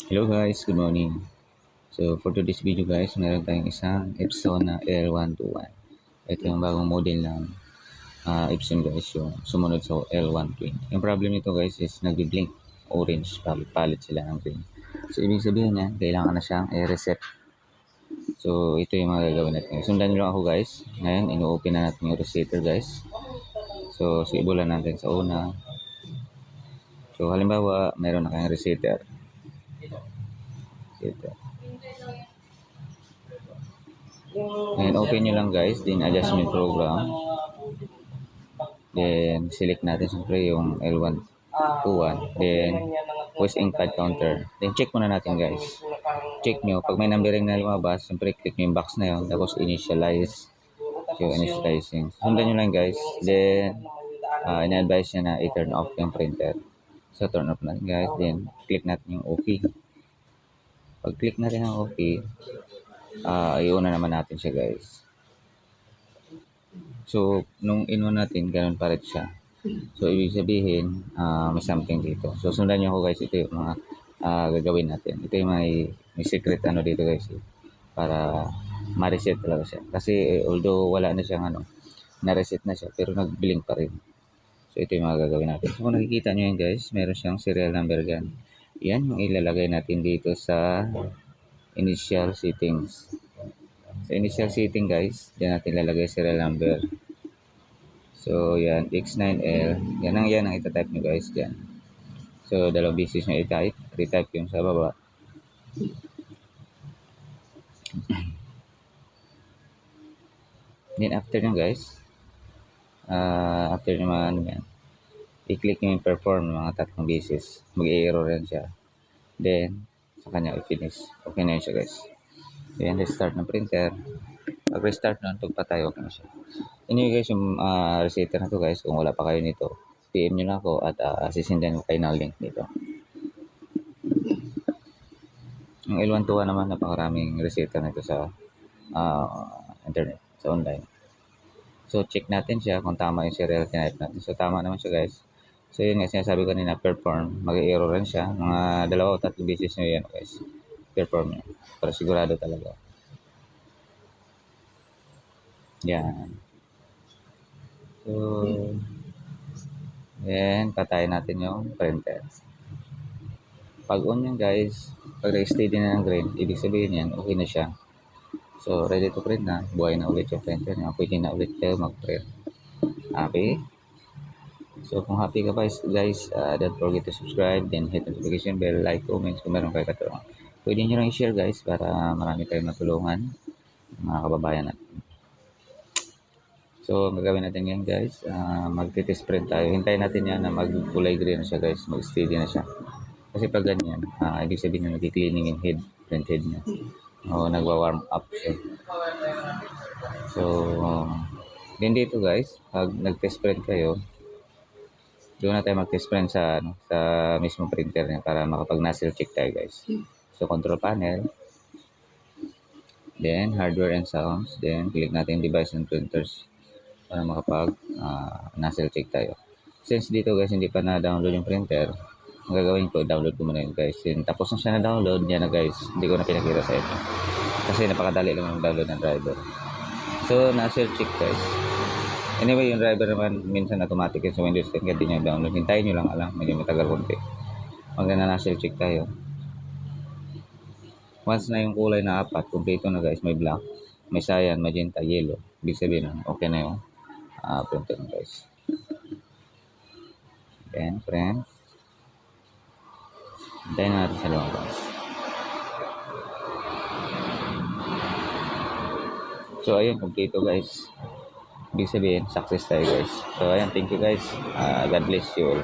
Hello guys, good morning. So for today's video guys, meron tayong isang Epson na L121. Ito yung bagong model ng Epson guys, yung sumunod sa L120. Yung problem nito guys is nag-blink orange, palit sila ng green. So ibig sabihin niya, kailangan na siyang i-reset. So ito yung mga gagawin natin. Sundan nyo lang ako guys. Ngayon, ino-open na natin yung resetter guys. So sibulan natin sa una. So halimbawa, meron na kayong resetter. And open nyo lang guys, then adjustment program. Then select natin siyempre yung L121. Then voice ink pad counter. Then check muna natin guys. Check nyo. Pag may numbering na lumabas, siyempre click nyo yung box na yun. Tapos initialize. So initializing. Sundan nyo lang guys. Then in-advise nyo na i-turn off yung printer. So turn off natin guys. Then click natin yung OK. Pag click natin ang OK, iuna naman natin siya guys. So, nung in-on natin, ganun pa rin siya. So, ibig sabihin, may something dito. So, sundan nyo ako guys. Ito yung mga gagawin natin. Ito yung may secret ano dito guys. Para ma-reset talaga siya. Kasi although wala na siyang na-reset na siya, pero nag-blink pa rin. So, ito yung mga gagawin natin. So, kung nakikita nyo yan guys, meron siyang serial number dyan. Yan yung ilalagay natin dito sa initial settings. Sa initial setting guys, dyan natin ilalagay serial number. So, yan, X9L. Yan ang itatype nyo guys dyan. So, dalawang beses nyo i-type. Retype yung sa baba. Then, after nyo guys, after nyo yan, i-click nyo yung perform mga 3 beses. Mag-error yan siya. Then, sa kanya i-finish. Okay na yun siya guys. Then, restart ng printer. Pag restart nun, pagpatay, okay na siya. Anyway guys, yung resetter na to guys, kung wala pa kayo nito, PM nyo lang ako at sisindan ko kayo ng link dito. Yung L121 naman, napakaraming resetter nito sa internet, sa online. So, check natin siya kung tama yung serial type natin. So, tama naman siya guys. So, yun nga sinasabi ko kanina, perform. Mag-error rin siya. Mga 2 o 3 beses nyo yan guys. Perform nyo. Para sigurado talaga. Yan. So, then, patayin natin yung printer. Pag on yan guys, pag steady na ng green, ibig sabihin yan, okay na siya. So, ready to print na. Buhay na ulit yung printer niya. Pwede na ulit kayo mag-print. Happy? So, kung happy ka guys, don't forget to subscribe, then hit the notification bell, like, comments kung meron kayo katulong. Pwede nyo lang i-share guys para marami kayong matulungan, mga kababayan natin. So, magagawin natin yan guys. Mag-test print tayo. Hintayin natin yan na mag-kulay green na siya guys. Mag-steady na siya. Kasi pag ganyan, ibig sabihin na nag-cleaning yung head, print head niya. O nagwa-warm up siya. So, din dito guys, pag nag-test print kayo, doon na tayo mag-test print sa mismo printer niya para makapag-nozzle check tayo guys. So, control panel, then hardware and sounds, then click natin device and printers para makapag-nozzle check tayo. Since dito guys, hindi pa na-download yung printer, ang gagawin ko, download ko muna yun guys. Then, tapos na siya na-download, yan na guys. Hindi ko na pinakita sa inyo. Kasi napakadali lang yung download ng driver. So, nozzle check guys. Anyway, yung driver naman, minsan automatic yun sa Windows 10 kaya di nyo download. Hintayin nyo lang alam, medyo matagal konti. Magna-nozzle check tayo. Once na yung kulay na 4, kompleto na guys, may black, may cyan, magenta, yellow. Ibig sabihin, okay na yung printer na guys. Then, print. Hintayin na natin sa loob guys. So, ayun, kompleto guys. Ibig sabihin, success tayo guys. So, ayan, thank you guys. God bless you all.